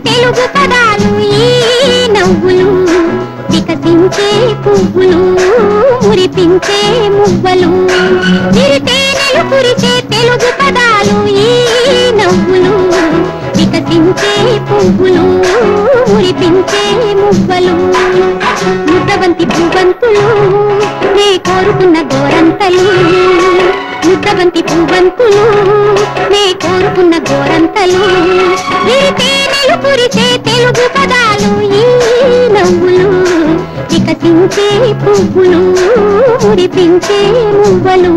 తెలుగు పదాలు ఈ నవ్వులు వికసించే పువ్వులు మురిపించే మువ్వలు విరితేనెలు కురిసే తెలుగు పదాలు ఈ నవ్వులు వికసించే పువ్వులు మురిపించే మువ్వలు ముద్దబంతి పువ్వంతులు నే కోరుకున్న గోరంతలు ముద్దబంతి పువ్వంతులు నే కోరుకున్న గోరంతలు విరితేనెలు కురిసే తెలుగు పదాలు ఈ నవ్వులు వికసించే పువ్వులు మురిపించే మువ్వలు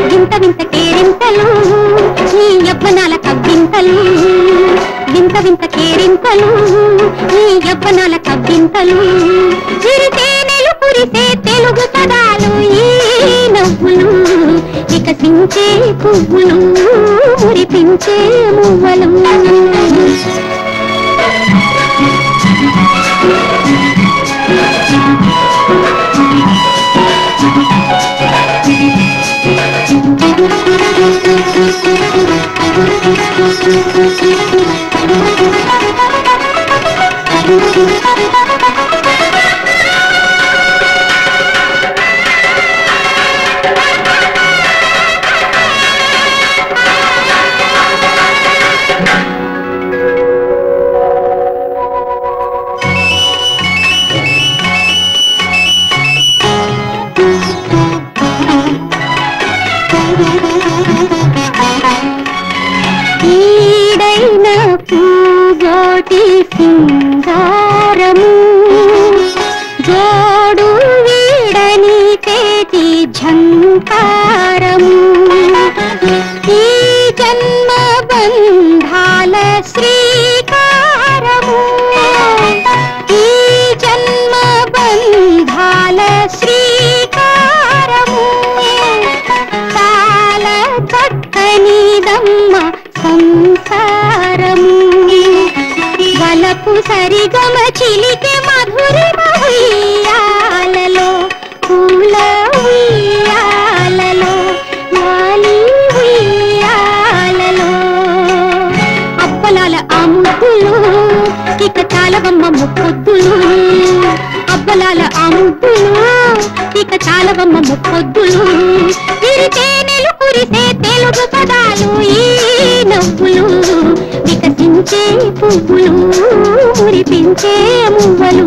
వింత వింత కేరింతలు ఈ యవ్వనాల కవ్వింతలు వింత వింత కేరింతలు ఈ యవ్వనాల కవ్వింతలు విరితేనెలు కురిసే తెలుగు పదాలు ఈ నవ్వులు వికసించే పువ్వులు మురిపించే మువ్వలు ఈడైన పూగోటి సింగారము జోడు వీడని తేటి ఝంకారము ఈ జన్మ బంధాల శ్రీకారము ఈ జన్మ బంధాల శ్రీకారము తాళ చక్కనిదమ్మ సంసారము వలపు సరిగమ చిలికే మధురిమ ఉయ్యాలలో పూల ఉయ్యాలలో వాలి ఉయ్యాలలో అప్పలాల అముద్దులు ఇక చాలవమ్మ ముప్పొద్దులు అప్పలాల అముద్దులు ఇక చాలవమ్మ ముప్పొద్దులు విరితేనెలు కురిసే తెలుగు పదాలు ఈ నవ్వులు వికసించే పువ్వులు మురిపించే మువ్వలు